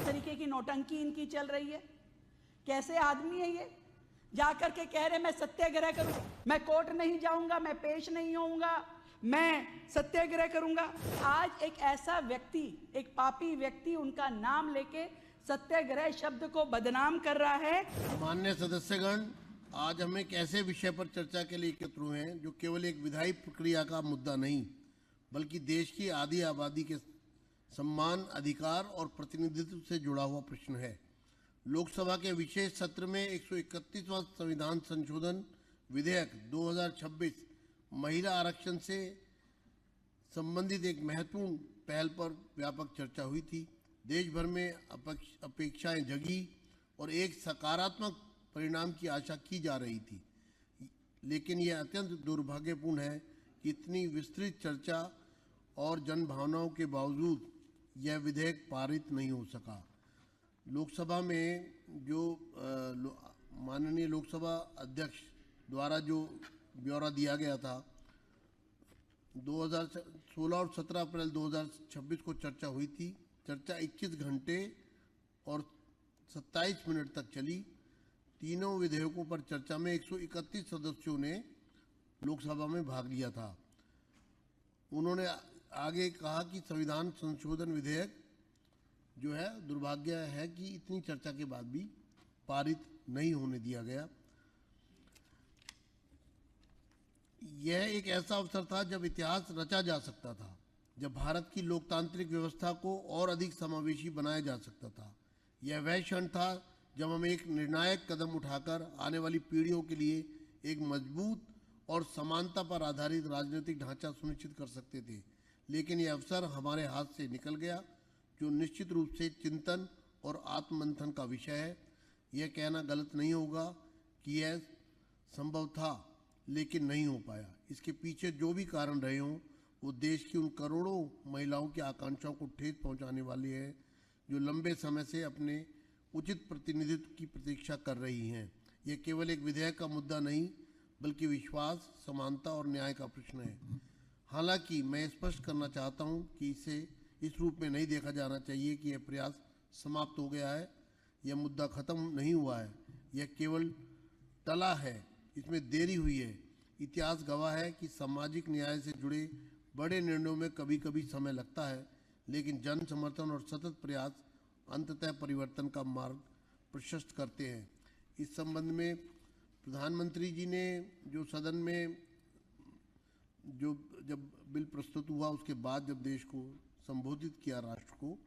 तरीके की नौटंकी इनकी चल रही है। कैसे आदमी है ये, जाकर के कह रहे मैं सत्याग्रह करूं, मैं कोर्ट नहीं जाऊंगा, मैं पेश नहीं होऊंगा, मैं सत्याग्रह करूंगा। आज एक ऐसा व्यक्ति, एक पापी व्यक्ति उनका नाम लेके सत्याग्रह शब्द को बदनाम कर रहा है। माननीय सदस्यगण, आज हम एक ऐसे विषय पर चर्चा के लिए एकत्र हुए हैं जो केवल एक विधायी प्रक्रिया का मुद्दा नहीं, बल्कि देश की आधी आबादी के सम्मान, अधिकार और प्रतिनिधित्व से जुड़ा हुआ प्रश्न है। लोकसभा के विशेष सत्र में 131वां संविधान संशोधन विधेयक 2026 महिला आरक्षण से संबंधित एक महत्वपूर्ण पहल पर व्यापक चर्चा हुई थी। देश भर में अपेक्षाएं जगी और एक सकारात्मक परिणाम की आशा की जा रही थी, लेकिन यह अत्यंत दुर्भाग्यपूर्ण है कि इतनी विस्तृत चर्चा और जन भावनाओं के बावजूद यह विधेयक पारित नहीं हो सका। लोकसभा में जो माननीय लोकसभा अध्यक्ष द्वारा जो ब्यौरा दिया गया था, 2016 और 17 अप्रैल 2026 को चर्चा हुई थी। चर्चा 21 घंटे और 27 मिनट तक चली। तीनों विधेयकों पर चर्चा में 131 सदस्यों ने लोकसभा में भाग लिया था। उन्होंने आगे कहा कि संविधान संशोधन विधेयक जो है, दुर्भाग्य है कि इतनी चर्चा के बाद भी पारित नहीं होने दिया गया। यह एक ऐसा अवसर था जब इतिहास रचा जा सकता था, जब भारत की लोकतांत्रिक व्यवस्था को और अधिक समावेशी बनाया जा सकता था। यह वह क्षण था जब हम एक निर्णायक कदम उठाकर आने वाली पीढ़ियों के लिए एक मजबूत और समानता पर आधारित राजनीतिक ढांचा सुनिश्चित कर सकते थे। लेकिन यह अवसर हमारे हाथ से निकल गया, जो निश्चित रूप से चिंतन और आत्ममंथन का विषय है। यह कहना गलत नहीं होगा कि यह संभव था, लेकिन नहीं हो पाया। इसके पीछे जो भी कारण रहे हों, वो देश की उन करोड़ों महिलाओं की आकांक्षाओं को ठेस पहुंचाने वाली है, जो लंबे समय से अपने उचित प्रतिनिधित्व की प्रतीक्षा कर रही हैं। यह केवल एक विधेयक का मुद्दा नहीं, बल्कि विश्वास, समानता और न्याय का प्रश्न है। हालांकि मैं स्पष्ट करना चाहता हूं कि इसे इस रूप में नहीं देखा जाना चाहिए कि यह प्रयास समाप्त हो गया है। यह मुद्दा खत्म नहीं हुआ है, यह केवल टला है, इसमें देरी हुई है। इतिहास गवाह है कि सामाजिक न्याय से जुड़े बड़े निर्णयों में कभी कभी समय लगता है, लेकिन जन समर्थन और सतत प्रयास अंततः परिवर्तन का मार्ग प्रशस्त करते हैं। इस संबंध में प्रधानमंत्री जी ने जो सदन में जब बिल प्रस्तुत हुआ, उसके बाद जब देश को संबोधित किया, राष्ट्र को,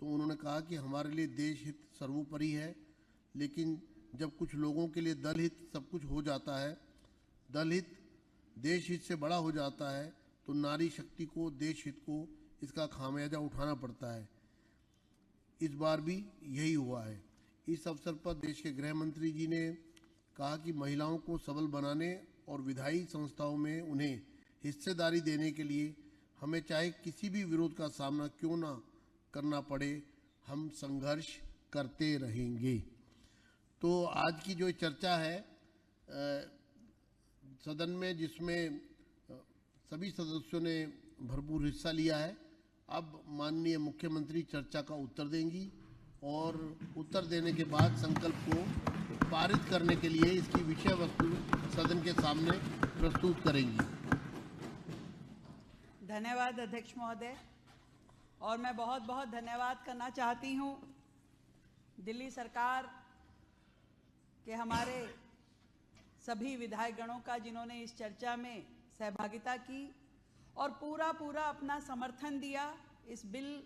तो उन्होंने कहा कि हमारे लिए देश हित सर्वोपरि है, लेकिन जब कुछ लोगों के लिए दल हित सब कुछ हो जाता है, दल हित देश हित से बड़ा हो जाता है, तो नारी शक्ति को, देश हित को इसका खामियाजा उठाना पड़ता है। इस बार भी यही हुआ है। इस अवसर पर देश के गृह मंत्री जी ने कहा कि महिलाओं को सबल बनाने और विधायी संस्थाओं में उन्हें हिस्सेदारी देने के लिए हमें चाहे किसी भी विरोध का सामना क्यों ना करना पड़े, हम संघर्ष करते रहेंगे। तो आज की जो चर्चा है सदन में, जिसमें सभी सदस्यों ने भरपूर हिस्सा लिया है, अब माननीय मुख्यमंत्री चर्चा का उत्तर देंगी और उत्तर देने के बाद संकल्प को पारित करने के लिए इसकी विषय वस्तु सदन के सामने प्रस्तुत करेंगी। धन्यवाद अध्यक्ष महोदय। और मैं बहुत बहुत धन्यवाद करना चाहती हूँ दिल्ली सरकार के हमारे सभी विधायकगणों का, जिन्होंने इस चर्चा में सहभागिता की और पूरा अपना समर्थन दिया। इस बिल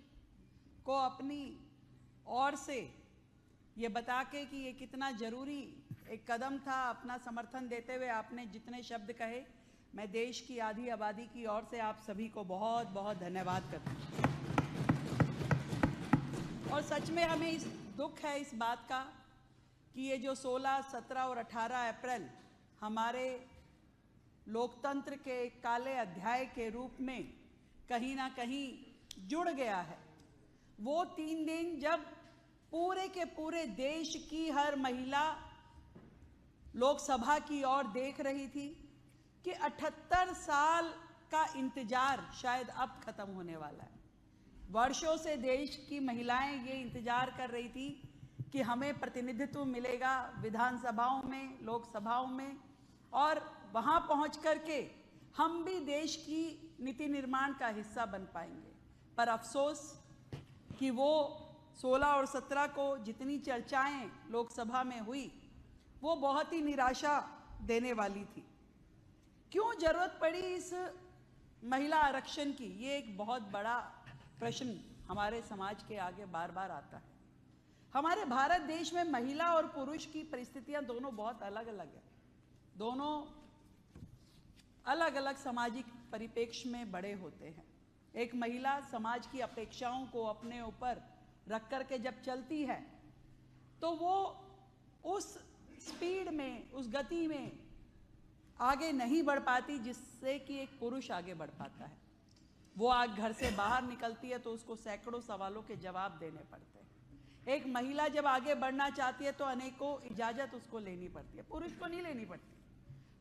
को अपनी ओर से ये बता के कि ये कितना ज़रूरी एक कदम था, अपना समर्थन देते हुए आपने जितने शब्द कहे, मैं देश की आधी आबादी की ओर से आप सभी को बहुत बहुत धन्यवाद करती हूँ। और सच में हमें इस दुख है इस बात का कि ये जो 16, 17 और 18 अप्रैल हमारे लोकतंत्र के एक काले अध्याय के रूप में कहीं ना कहीं जुड़ गया है। वो 3 दिन जब पूरे के पूरे देश की हर महिला लोकसभा की ओर देख रही थी कि 78 साल का इंतजार शायद अब खत्म होने वाला है। वर्षों से देश की महिलाएं ये इंतजार कर रही थी कि हमें प्रतिनिधित्व मिलेगा विधानसभाओं में, लोकसभाओं में, और वहां पहुंच करके हम भी देश की नीति निर्माण का हिस्सा बन पाएंगे। पर अफसोस कि वो 16 और 17 को जितनी चर्चाएं लोकसभा में हुई वो बहुत ही निराशा देने वाली थी। क्यों जरूरत पड़ी इस महिला आरक्षण की, ये एक बहुत बड़ा प्रश्न हमारे समाज के आगे बार बार आता है। हमारे भारत देश में महिला और पुरुष की परिस्थितियां दोनों बहुत अलग अलग है। दोनों अलग अलग सामाजिक परिप्रेक्ष्य में बड़े होते हैं। एक महिला समाज की अपेक्षाओं को अपने ऊपर रख करके जब चलती है तो वो उस स्पीड में, उस गति में आगे नहीं बढ़ पाती जिससे कि एक पुरुष आगे बढ़ पाता है। वो आज घर से बाहर निकलती है तो उसको सैकड़ों सवालों के जवाब देने पड़ते हैं। एक महिला जब आगे बढ़ना चाहती है तो अनेकों इजाज़त उसको लेनी पड़ती है, पुरुष को नहीं लेनी पड़ती।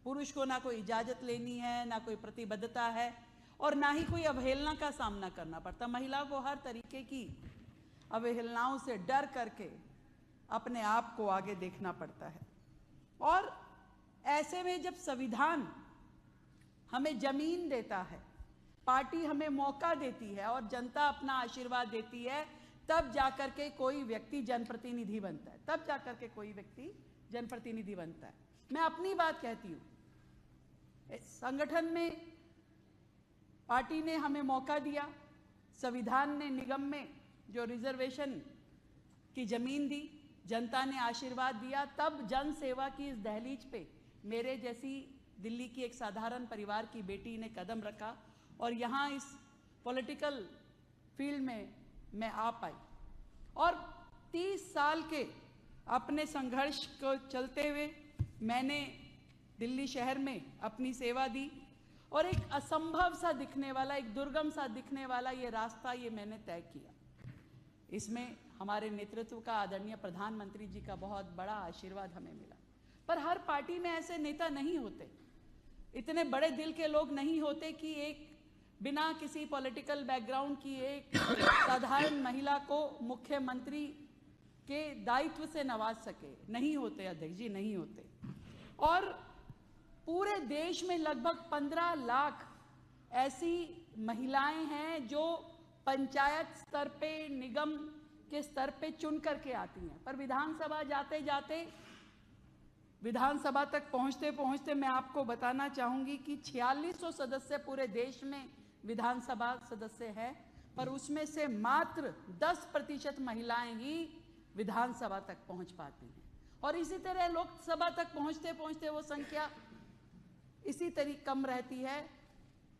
पुरुष को ना कोई इजाज़त लेनी है, ना कोई प्रतिबद्धता है, और ना ही कोई अवहेलना का सामना करना पड़ता। महिला को हर तरीके की अवहेलनाओं से डर करके अपने आप को आगे देखना पड़ता है। और ऐसे में जब संविधान हमें जमीन देता है, पार्टी हमें मौका देती है और जनता अपना आशीर्वाद देती है, तब जाकर के कोई व्यक्ति जनप्रतिनिधि बनता है, तब जाकर के कोई व्यक्ति जनप्रतिनिधि बनता है। मैं अपनी बात कहती हूँ, संगठन में पार्टी ने हमें मौका दिया, संविधान ने निगम में जो रिजर्वेशन की जमीन दी, जनता ने आशीर्वाद दिया, तब जन सेवा की इस दहलीज पे मेरे जैसी दिल्ली की एक साधारण परिवार की बेटी ने कदम रखा और यहाँ इस पॉलिटिकल फील्ड में मैं आ पाई। और 30 साल के अपने संघर्ष को चलते हुए मैंने दिल्ली शहर में अपनी सेवा दी और एक असंभव सा दिखने वाला, एक दुर्गम सा दिखने वाला ये रास्ता ये मैंने तय किया। इसमें हमारे नेतृत्व का, आदरणीय प्रधानमंत्री जी का बहुत बड़ा आशीर्वाद हमें मिला। पर हर पार्टी में ऐसे नेता नहीं होते, इतने बड़े दिल के लोग नहीं होते कि एक बिना किसी पॉलिटिकल बैकग्राउंड की एक साधारण महिला को मुख्यमंत्री के दायित्व से नवाज सके। नहीं होते अध्यक्ष जी, नहीं होते। और पूरे देश में लगभग 15 लाख ऐसी महिलाएं हैं जो पंचायत स्तर पे, निगम के स्तर पे चुन करके आती हैं। पर विधानसभा जाते जाते, विधानसभा तक पहुंचते पहुंचते मैं आपको बताना चाहूंगी कि 4600 सदस्य पूरे देश में विधानसभा सदस्य हैं, पर उसमें से मात्र 10% महिलाएं ही विधानसभा तक पहुंच पाती हैं। और इसी तरह लोकसभा तक पहुंचते पहुंचते वो संख्या इसी तरीके कम रहती है।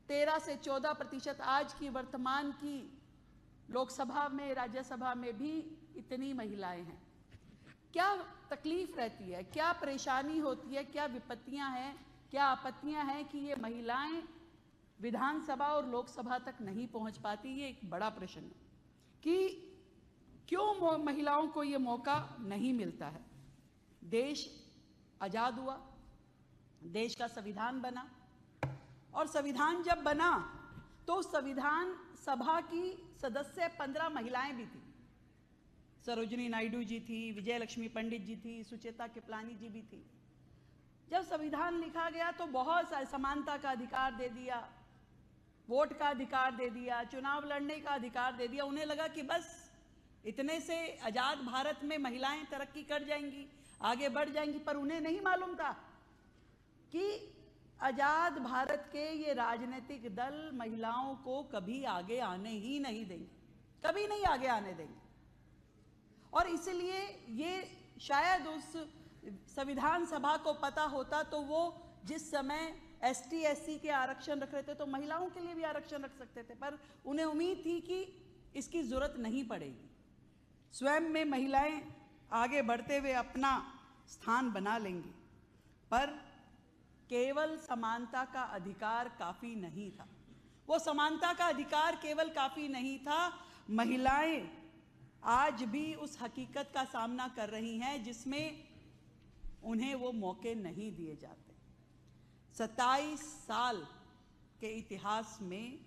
13 से 14% आज की वर्तमान की लोकसभा में, राज्यसभा में भी इतनी महिलाएं हैं। क्या तकलीफ रहती है, क्या परेशानी होती है, क्या विपत्तियां हैं, क्या आपत्तियां हैं कि ये महिलाएं विधानसभा और लोकसभा तक नहीं पहुंच पाती। ये एक बड़ा प्रश्न है कि क्यों महिलाओं को ये मौका नहीं मिलता है। देश आज़ाद हुआ, देश का संविधान बना, और संविधान जब बना तो संविधान सभा की सदस्य 15 महिलाएं भी थी। सरोजिनी नायडू जी थी, विजय लक्ष्मी पंडित जी थी, सुचेता कृपलानी जी भी थी। जब संविधान लिखा गया तो बहुत सारे समानता का अधिकार दे दिया, वोट का अधिकार दे दिया, चुनाव लड़ने का अधिकार दे दिया। उन्हें लगा कि बस इतने से आज़ाद भारत में महिलाएं तरक्की कर जाएंगी, आगे बढ़ जाएंगी। पर उन्हें नहीं मालूम था कि आज़ाद भारत के ये राजनीतिक दल महिलाओं को कभी आगे आने ही नहीं देंगे, कभी नहीं आगे आने देंगे। और इसलिए ये शायद उस संविधान सभा को पता होता तो वो जिस समय ST SC के आरक्षण रख रहे थे तो महिलाओं के लिए भी आरक्षण रख सकते थे। पर उन्हें उम्मीद थी कि इसकी जरूरत नहीं पड़ेगी, स्वयं में महिलाएं आगे बढ़ते हुए अपना स्थान बना लेंगी। पर केवल समानता का अधिकार काफ़ी नहीं था। वो समानता का अधिकार केवल काफ़ी नहीं था, महिलाएं आज भी उस हकीकत का सामना कर रही हैं जिसमें उन्हें वो मौके नहीं दिए जाते। 27 साल के इतिहास में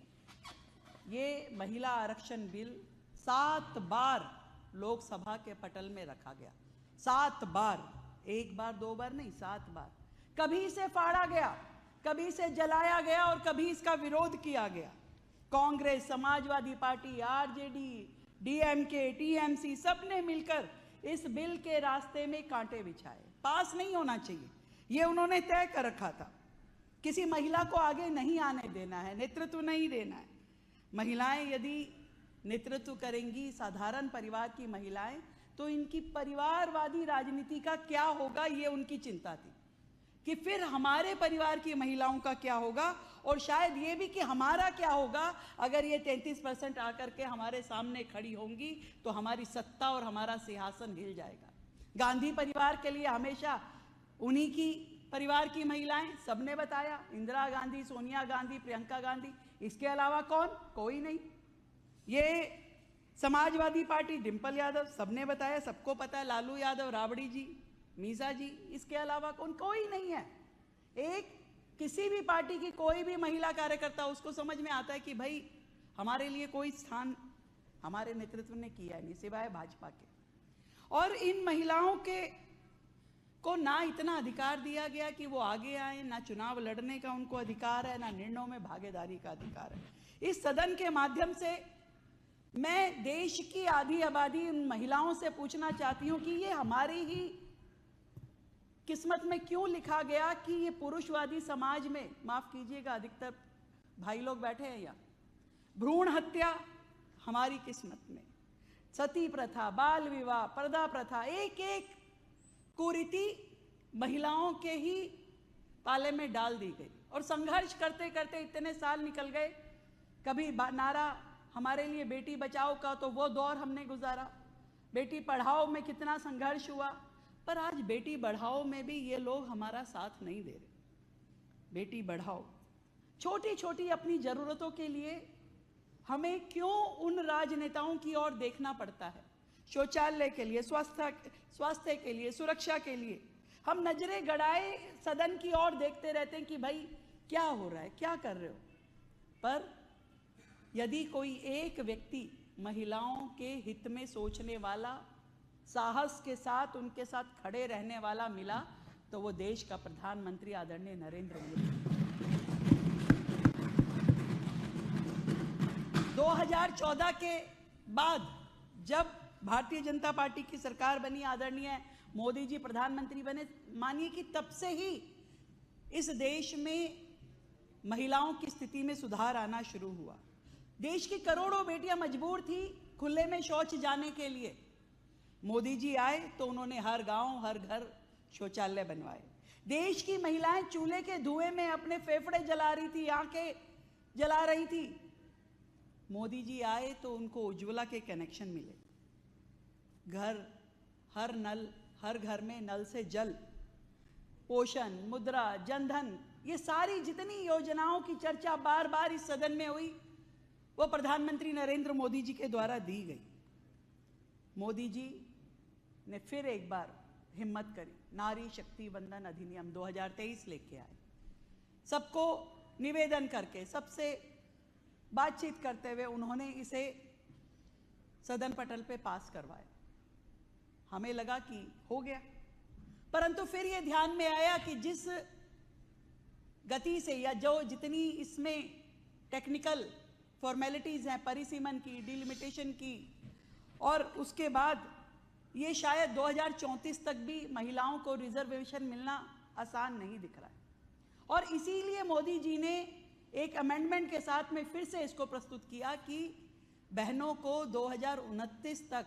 ये महिला आरक्षण बिल 7 बार लोकसभा के पटल में रखा गया। 7 बार, 1 बार 2 बार नहीं, 7 बार। कभी इसे फाड़ा गया, कभी इसे जलाया गया और कभी इसका विरोध किया गया। Congress, Samajwadi party, RJD, DMK, TMC सबने मिलकर इस बिल के रास्ते में कांटे बिछाए। पास नहीं होना चाहिए, ये उन्होंने तय कर रखा था। किसी महिला को आगे नहीं आने देना है, नेतृत्व नहीं देना है। महिलाएं यदि नेतृत्व करेंगी, साधारण परिवार की महिलाएं, तो इनकी परिवारवादी राजनीति का क्या होगा, ये उनकी चिंता थी कि फिर हमारे परिवार की महिलाओं का क्या होगा, और शायद ये भी कि हमारा क्या होगा अगर ये 33% आकर के हमारे सामने खड़ी होंगी तो हमारी सत्ता और हमारा सिंहासन हिल जाएगा। गांधी परिवार के लिए हमेशा उन्हीं की परिवार की महिलाएं, सबने बताया, इंदिरा गांधी, सोनिया गांधी, प्रियंका गांधी, इसके अलावा कौन? कोई नहीं। ये समाजवादी पार्टी, डिंपल यादव, सबने बताया, सबको पता है, लालू यादव, राबड़ी जी, मीसा जी, इसके अलावा कौन? कोई नहीं है। एक किसी भी पार्टी की कोई भी महिला कार्यकर्ता, उसको समझ में आता है कि भाई हमारे लिए कोई स्थान हमारे नेतृत्व ने किया नहीं सिवाय भाजपा के। और इन महिलाओं के को ना इतना अधिकार दिया गया कि वो आगे आए, ना चुनाव लड़ने का उनको अधिकार है, ना निर्णयों में भागीदारी का अधिकार है। इस सदन के माध्यम से मैं देश की आधी आबादी उन महिलाओं से पूछना चाहती हूं कि ये हमारी ही किस्मत में क्यों लिखा गया कि ये पुरुषवादी समाज में, माफ कीजिएगा अधिकतर भाई लोग बैठे हैं यहाँ, भ्रूण हत्या हमारी किस्मत में, सती प्रथा, बाल विवाह, पर्दा प्रथा, एक एक कुरीति महिलाओं के ही पाले में डाल दी गई। और संघर्ष करते करते इतने साल निकल गए। कभी नारा हमारे लिए बेटी बचाओ का, तो वो दौर हमने गुजारा। बेटी पढ़ाओ में कितना संघर्ष हुआ, पर आज बेटी बढ़ाओ में भी ये लोग हमारा साथ नहीं दे रहे। बेटी बढ़ाओ, छोटी छोटी अपनी जरूरतों के लिए हमें क्यों उन राजनेताओं की ओर देखना पड़ता है? शौचालय के लिए, स्वास्थ्य के लिए, सुरक्षा के लिए हम नजरें गड़ाए सदन की ओर देखते रहते हैं कि भाई क्या हो रहा है, क्या कर रहे हो। पर यदि कोई एक व्यक्ति महिलाओं के हित में सोचने वाला, साहस के साथ उनके साथ खड़े रहने वाला मिला, तो वो देश का प्रधानमंत्री आदरणीय नरेंद्र मोदी। 2014 के बाद जब भारतीय जनता पार्टी की सरकार बनी, आदरणीय मोदी जी प्रधानमंत्री बने, मानिए कि तब से ही इस देश में महिलाओं की स्थिति में सुधार आना शुरू हुआ। देश की करोड़ों बेटियां मजबूर थी खुले में शौच जाने के लिए। मोदी जी आए तो उन्होंने हर गांव, हर घर शौचालय बनवाए। देश की महिलाएं चूल्हे के धुएं में अपने फेफड़े जला रही थी, आंखें जला रही थी। मोदी जी आए तो उनको उज्ज्वला के कनेक्शन मिले। हर घर में नल से जल, पोषण, मुद्रा, जनधन, ये सारी जितनी योजनाओं की चर्चा बार बार इस सदन में हुई, वो प्रधानमंत्री नरेंद्र मोदी जी के द्वारा दी गई। मोदी जी ने फिर एक बार हिम्मत करी, नारी शक्ति वंदन अधिनियम 2023 लेके आए। सबको निवेदन करके, सबसे बातचीत करते हुए उन्होंने इसे सदन पटल पे पास करवाया। हमें लगा कि हो गया, परंतु फिर ये ध्यान में आया कि जिस गति से या जो जितनी इसमें टेक्निकल फॉर्मेलिटीज हैं, परिसीमन की, डिलिमिटेशन की, और उसके बाद ये शायद 2034 तक भी महिलाओं को रिजर्वेशन मिलना आसान नहीं दिख रहा है। और इसीलिए मोदी जी ने एक अमेंडमेंट के साथ में फिर से इसको प्रस्तुत किया कि बहनों को 2029 तक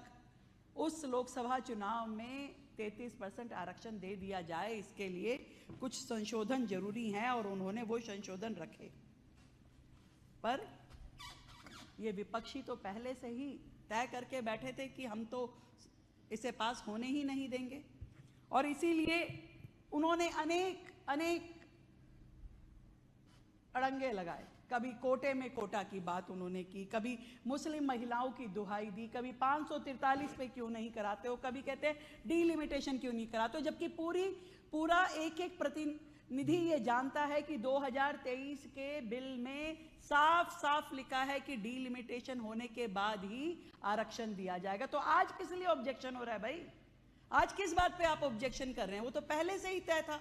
उस लोकसभा चुनाव में 33% आरक्षण दे दिया जाए। इसके लिए कुछ संशोधन जरूरी हैं और उन्होंने वो संशोधन रखे। पर ये विपक्षी तो पहले से ही तय करके बैठे थे कि हम तो इसे पास होने ही नहीं देंगे, और इसीलिए उन्होंने अनेक अड़ंगे लगाए। कभी कोटे में कोटा की बात उन्होंने की, कभी मुस्लिम महिलाओं की दुहाई दी, कभी 543 पे क्यों नहीं कराते हो, कभी कहते हैं डीलिमिटेशन क्यों नहीं कराते हो, जबकि पूरा एक निधि ये जानता है कि 2023 के बिल में साफ साफ लिखा है कि डीलिमिटेशन होने के बाद ही आरक्षण दिया जाएगा। तो आज किस लिए ऑब्जेक्शन हो रहा है भाई? आज किस बात पे आप ऑब्जेक्शन कर रहे हैं? वो तो पहले से ही तय था।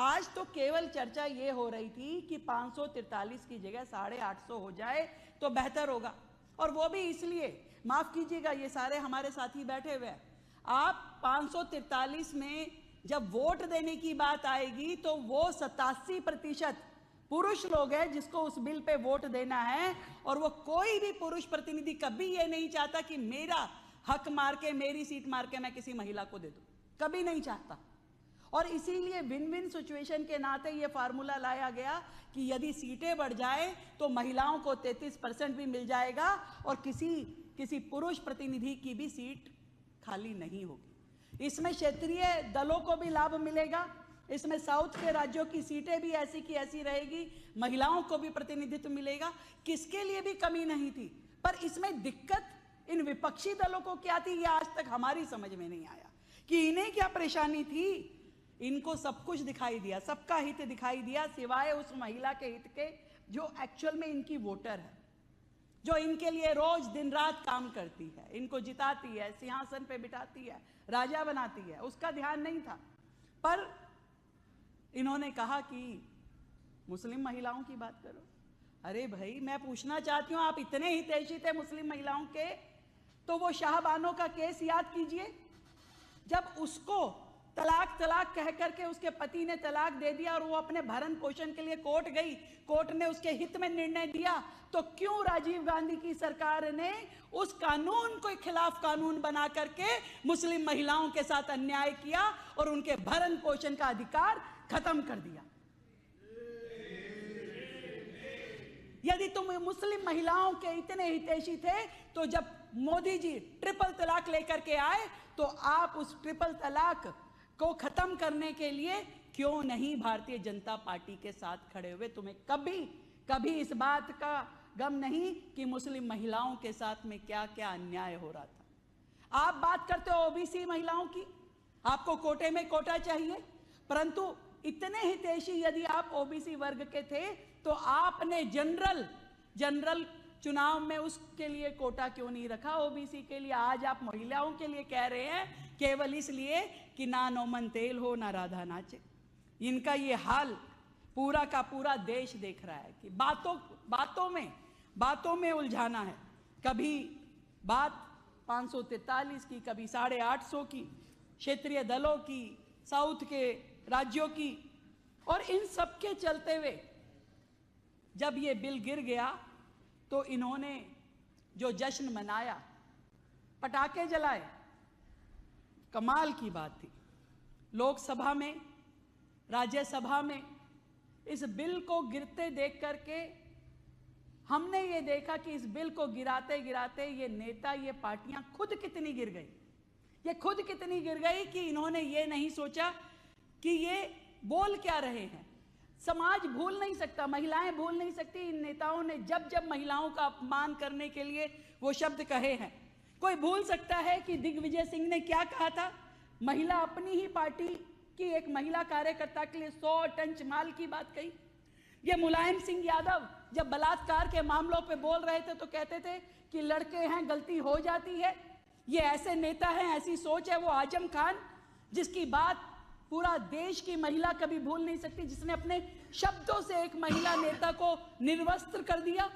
आज तो केवल चर्चा ये हो रही थी कि 543 की जगह 850 हो जाए तो बेहतर होगा, और वो भी इसलिए, माफ कीजिएगा ये सारे हमारे साथी बैठे हुए हैं, आप 543 में जब वोट देने की बात आएगी तो वो 87% पुरुष लोग हैं जिसको उस बिल पे वोट देना है, और वो कोई भी पुरुष प्रतिनिधि कभी ये नहीं चाहता कि मेरा हक मार के, मेरी सीट मार के मैं किसी महिला को दे दूं, कभी नहीं चाहता। और इसीलिए विन विन सिचुएशन के नाते ये फार्मूला लाया गया कि यदि सीटें बढ़ जाए तो महिलाओं को 33% भी मिल जाएगा और किसी पुरुष प्रतिनिधि की भी सीट खाली नहीं होगी। इसमें क्षेत्रीय दलों को भी लाभ मिलेगा, इसमें साउथ के राज्यों की सीटें भी ऐसी की ऐसी रहेगी, महिलाओं को भी प्रतिनिधित्व मिलेगा, किसके लिए भी कमी नहीं थी। पर इसमें दिक्कत इन विपक्षी दलों को क्या थी, ये आज तक हमारी समझ में नहीं आया कि इन्हें क्या परेशानी थी। इनको सब कुछ दिखाई दिया, सबका हित दिखाई दिया, सिवाय उस महिला के हित के जो एक्चुअल में इनकी वोटर है, जो इनके लिए रोज दिन रात काम करती है, इनको जिताती है, सिंहासन पे बिठाती है, राजा बनाती है, उसका ध्यान नहीं था। पर इन्होंने कहा कि मुस्लिम महिलाओं की बात करो। अरे भाई, मैं पूछना चाहती हूं, आप इतने हितैषी थे मुस्लिम महिलाओं के, तो वो शाहबानो का केस याद कीजिए, जब उसको तलाक कह करके उसके पति ने तलाक दे दिया और वो अपने भरण पोषण के लिए कोर्ट गई, कोर्ट ने उसके हित में निर्णय दिया, तो क्यों राजीव गांधी की सरकार ने उस कानून के खिलाफ कानून बना करके मुस्लिम महिलाओं के साथ अन्याय किया और उनके भरण पोषण का अधिकार खत्म कर दिया? यदि तुम मुस्लिम महिलाओं के इतने हितैषी थे तो जब मोदी जी ट्रिपल तलाक लेकर के आए तो आप उस ट्रिपल तलाक को खत्म करने के लिए क्यों नहीं भारतीय जनता पार्टी के साथ खड़े हुए? तुम्हें कभी इस बात का गम नहीं कि मुस्लिम महिलाओं के साथ में क्या क्या अन्याय हो रहा था। आप बात करते हो ओबीसी महिलाओं की, आपको कोटे में कोटा चाहिए, परंतु इतने हितैषी यदि आप ओबीसी वर्ग के थे तो आपने जनरल चुनाव में उसके लिए कोटा क्यों नहीं रखा ओबीसी के लिए? आज आप महिलाओं के लिए कह रहे हैं केवल इसलिए कि ना नौमन तेल हो ना राधा नाचे। इनका ये हाल पूरा का पूरा देश देख रहा है कि बातों में उलझाना है। कभी बात 543 की, कभी 850 की, क्षेत्रीय दलों की, साउथ के राज्यों की, और इन सब के चलते हुए जब ये बिल गिर गया तो इन्होंने जो जश्न मनाया, पटाखे जलाए, कमाल की बात थी। लोकसभा में, राज्यसभा में इस बिल को गिरते देख करके हमने ये देखा कि इस बिल को गिराते गिराते ये नेता, ये पार्टियां खुद कितनी गिर गई। ये खुद कितनी गिर गई कि इन्होंने ये नहीं सोचा कि ये बोल क्या रहे हैं। समाज भूल नहीं सकता, महिलाएं भूल नहीं सकती इन नेताओं ने जब जब महिलाओं का अपमान करने के लिए वो शब्द कहे हैं। कोई भूल सकता है कि दिग्विजय सिंह ने क्या कहा था? महिला अपनी ही पार्टी की एक महिला कार्यकर्ता के लिए 100 टन माल की बात कही। ये मुलायम सिंह यादव जब बलात्कार के मामलों पे बोल रहे थे तो कहते थे कि लड़के हैं, गलती हो जाती है। ये ऐसे नेता हैं, ऐसी सोच है। वो आजम खान, जिसकी बात पूरा देश की महिला कभी भूल नहीं सकती, जिसने अपने शब्दों से एक महिला नेता को निर्वस्त्र कर दिया।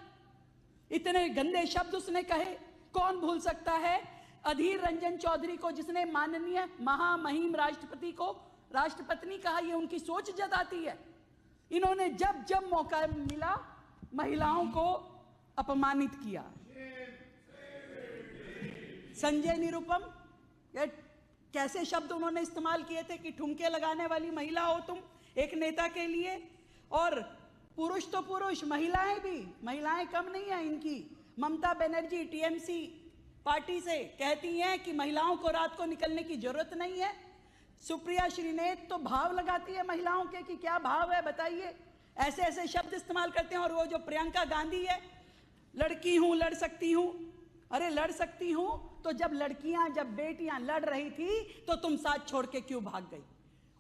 इतने गंदे शब्द उसने कहे, कौन भूल सकता है? अधीर रंजन चौधरी को, जिसने माननीय महामहिम राष्ट्रपति को राष्ट्रपत्नी कहा, ये उनकी सोच जताती है। इन्होंने जब जब मौका मिला महिलाओं को अपमानित किया। संजय निरुपम, कैसे शब्द उन्होंने इस्तेमाल किए थे कि ठुमके लगाने वाली महिला हो तुम एक नेता के लिए। और पुरुष तो पुरुष, महिलाएं भी, महिलाएं कम नहीं है इनकी। ममता बनर्जी टीएमसी पार्टी से कहती हैं कि महिलाओं को रात को निकलने की जरूरत नहीं है। सुप्रिया श्रीनेत तो भाव लगाती है महिलाओं के कि क्या भाव है बताइए, ऐसे ऐसे शब्द इस्तेमाल करते हैं। और वो जो प्रियंका गांधी है, लड़की हूं, लड़ सकती हूं। अरे लड़ सकती हूं तो जब लड़कियां, जब बेटियां लड़ रही थी तो तुम साथ छोड़ के क्यों भाग गई?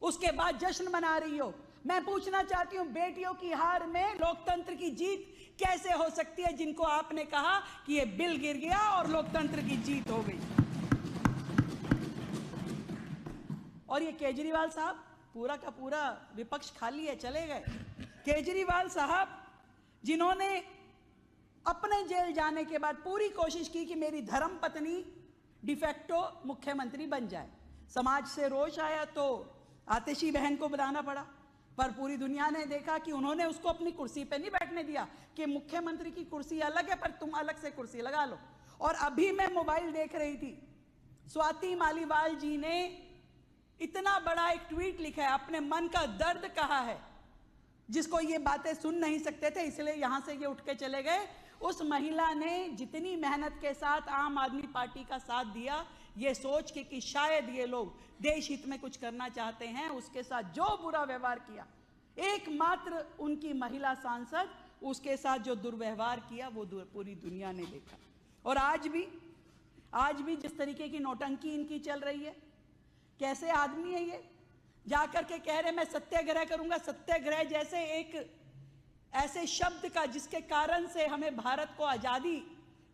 उसके बाद जश्न मना रही हो। मैं पूछना चाहती हूं, बेटियों की हार में लोकतंत्र की जीत कैसे हो सकती है, जिनको आपने कहा कि ये बिल गिर गया और लोकतंत्र की जीत हो गई। और ये केजरीवाल साहब, पूरा का पूरा विपक्ष खाली है, चले गए। केजरीवाल साहब जिन्होंने अपने जेल जाने के बाद पूरी कोशिश की कि मेरी धर्मपत्नी डिफेक्टो मुख्यमंत्री बन जाए। समाज से रोष आया तो आतिशी बहन को बुलाना पड़ा, पर पूरी दुनिया ने देखा कि उन्होंने उसको अपनी कुर्सी पे नहीं बैठने दिया कि मुख्यमंत्री की कुर्सी अलग है पर तुम अलग से कुर्सी लगा लो। और अभी मैं मोबाइल देख रही थी, स्वाति मालीवाल जी ने इतना बड़ा एक ट्वीट लिखा है, अपने मन का दर्द कहा है, जिसको ये बातें सुन नहीं सकते थे इसलिए यहां से ये उठ के चले गए। उस महिला ने जितनी मेहनत के साथ आम आदमी पार्टी का साथ दिया, ये सोच के कि शायद ये लोग देश हित में कुछ करना चाहते हैं, उसके साथ जो बुरा व्यवहार किया, एकमात्र उनकी महिला सांसद, उसके साथ जो दुर्व्यवहार किया वो पूरी दुनिया ने देखा। और आज भी जिस तरीके की नौटंकी इनकी चल रही है, कैसे आदमी है ये, जाकर के कह रहे मैं सत्याग्रह करूंगा। सत्याग्रह जैसे एक ऐसे शब्द का जिसके कारण से हमें भारत को आजादी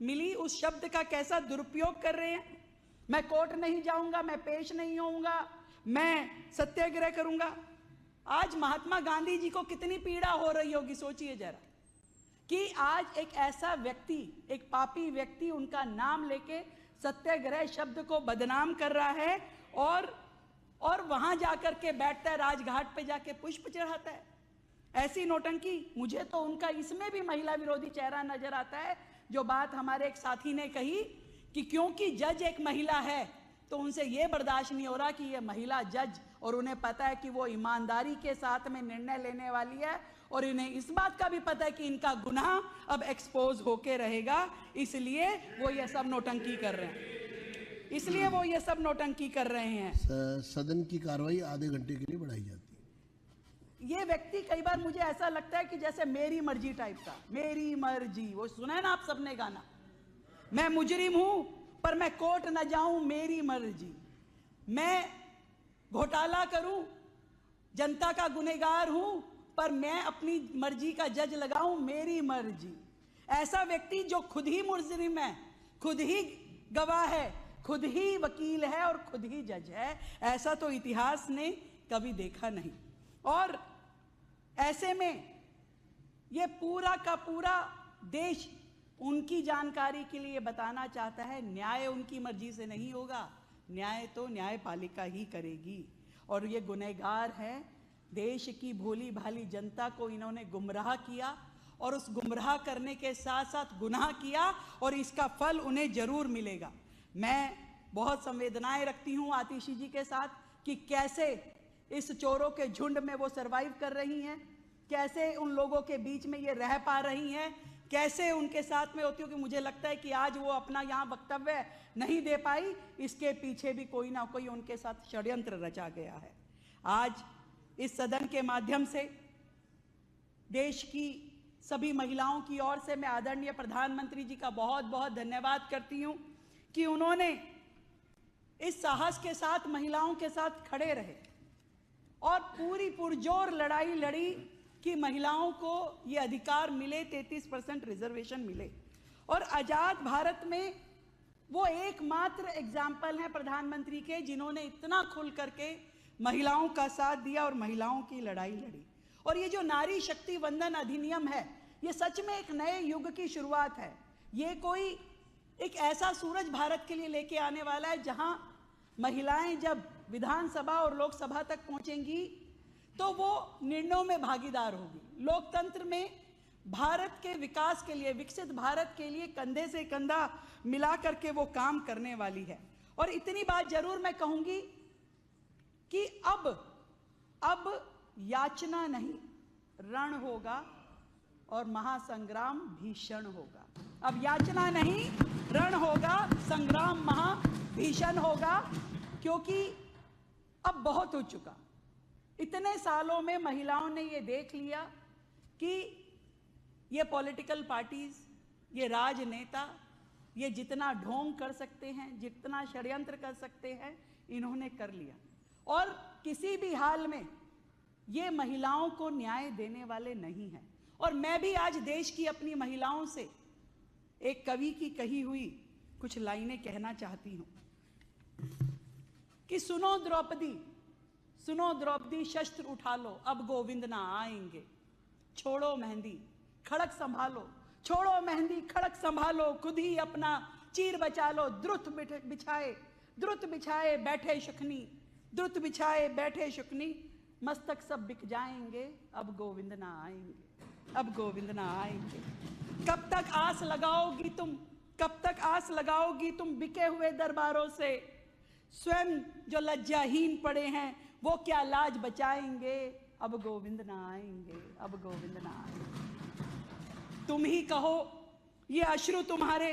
मिली, उस शब्द का कैसा दुरुपयोग कर रहे हैं। मैं कोर्ट नहीं जाऊंगा, मैं पेश नहीं होऊंगा, मैं सत्याग्रह करूंगा। आज महात्मा गांधी जी को कितनी पीड़ा हो रही होगी, सोचिए जरा, कि आज एक ऐसा व्यक्ति, एक पापी व्यक्ति उनका नाम लेके सत्याग्रह शब्द को बदनाम कर रहा है और वहां जाकर के बैठता है, राजघाट पे जाके पुष्प चढ़ाता है। ऐसी नौटंकी, मुझे तो उनका इसमें भी महिला विरोधी चेहरा नजर आता है। जो बात हमारे एक साथी ने कही कि क्योंकि जज एक महिला है तो उनसे यह बर्दाश्त नहीं हो रहा कि यह महिला जज, और उन्हें पता है कि वो ईमानदारी के साथ में निर्णय लेने वाली है, और इन्हें इस बात का भी पता है कि इनका गुनाह अब एक्सपोज होके रहेगा, इसलिए वो ये सब नौटंकी कर रहे हैं, इसलिए वो ये सब नौटंकी कर रहे हैं। सदन की कार्रवाई आधे घंटे के लिए बढ़ाई जाती है। ये व्यक्ति कई बार मुझे ऐसा लगता है कि जैसे मेरी मर्जी टाइप का, मेरी मर्जी, वो सुना है ना आप सबने गाना, मैं मुजरिम हूं पर मैं कोर्ट न जाऊं, मेरी मर्जी, मैं घोटाला करूं, जनता का गुनहगार हूं पर मैं अपनी मर्जी का जज लगाऊं, मेरी मर्जी। ऐसा व्यक्ति जो खुद ही मुजरिम है, खुद ही गवाह है, खुद ही वकील है और खुद ही जज है, ऐसा तो इतिहास ने कभी देखा नहीं। और ऐसे में ये पूरा का पूरा देश उनकी जानकारी के लिए बताना चाहता है, न्याय उनकी मर्जी से नहीं होगा, न्याय तो न्यायपालिका ही करेगी। और ये गुनहगार है, देश की भोली भाली जनता को इन्होंने गुमराह किया और उस गुमराह करने के साथ साथ गुनाह किया, और इसका फल उन्हें जरूर मिलेगा। मैं बहुत संवेदनाएं रखती हूं आतिशी जी के साथ कि कैसे इस चोरों के झुंड में वो सरवाइव कर रही हैं, कैसे उन लोगों के बीच में ये रह पा रही हैं, कैसे उनके साथ में होती हो कि मुझे लगता है कि आज वो अपना यहाँ वक्तव्य नहीं दे पाई, इसके पीछे भी कोई ना कोई उनके साथ षड्यंत्र रचा गया है। आज इस सदन के माध्यम से देश की सभी महिलाओं की ओर से मैं आदरणीय प्रधानमंत्री जी का बहुत बहुत धन्यवाद करती हूं कि उन्होंने इस साहस के साथ महिलाओं के साथ खड़े रहे और पूरी पुरजोर लड़ाई लड़ी कि महिलाओं को ये अधिकार मिले, 33% रिजर्वेशन मिले। और आजाद भारत में वो एकमात्र एग्जाम्पल हैं प्रधानमंत्री के जिन्होंने इतना खुल करके महिलाओं का साथ दिया और महिलाओं की लड़ाई लड़ी। और ये जो नारी शक्ति वंदन अधिनियम है, ये सच में एक नए युग की शुरुआत है। ये कोई एक ऐसा सूरज भारत के लिए लेके आने वाला है जहां महिलाएं जब विधानसभा और लोकसभा तक पहुंचेंगी तो वो निर्णयों में भागीदार होगी। लोकतंत्र में भारत के विकास के लिए, विकसित भारत के लिए कंधे से कंधा मिला करके वो काम करने वाली है। और इतनी बात जरूर मैं कहूंगी कि अब याचना नहीं, रण होगा और महासंग्राम भीषण होगा। अब याचना नहीं, रण होगा, संग्राम महाभीषण होगा, क्योंकि अब बहुत हो चुका। इतने सालों में महिलाओं ने ये देख लिया कि ये पॉलिटिकल पार्टीज, ये राजनेता, ये जितना ढोंग कर सकते हैं, जितना षड्यंत्र कर सकते हैं, इन्होंने कर लिया। और किसी भी हाल में ये महिलाओं को न्याय देने वाले नहीं हैं। और मैं भी आज देश की अपनी महिलाओं से एक कवि की कही हुई कुछ लाइनें कहना चाहती हूं कि सुनो द्रौपदी शस्त्र उठा लो, अब गोविंद ना आएंगे। छोड़ो मेहंदी खड़क संभालो, छोड़ो मेहंदी खड़क संभालो, खुद ही अपना चीर बचा लो। द्रुत बिछाए बैठे शुकनी, द्रुत बिछाए बैठे शुकनी, मस्तक सब बिक जाएंगे, अब गोविंद ना आएंगे, अब गोविंद ना आएंगे। कब तक आस लगाओगी तुम, कब तक आस लगाओगी तुम बिके हुए दरबारों से? स्वयं जो लज्जाहीन पड़े हैं वो क्या लाज बचाएंगे, अब गोविंद ना आएंगे, अब गोविंद ना आएंगे। तुम ही कहो ये अश्रु तुम्हारे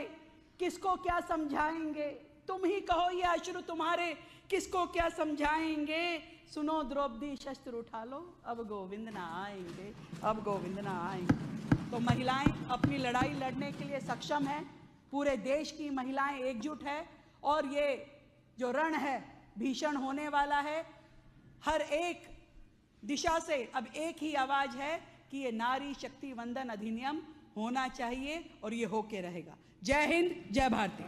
किसको क्या समझाएंगे, तुम ही कहो ये अश्रु तुम्हारे किसको क्या समझाएंगे। सुनो द्रौपदी शस्त्र उठा लो, अब गोविंद ना आएंगे, अब गोविंद ना आएंगे। तो महिलाएं अपनी लड़ाई लड़ने के लिए सक्षम हैं, पूरे देश की महिलाएं एकजुट है और ये जो रण है भीषण होने वाला है। हर एक दिशा से अब एक ही आवाज है कि ये नारी शक्ति वंदन अधिनियम होना चाहिए और ये होके रहेगा। जय हिंद, जय भारती।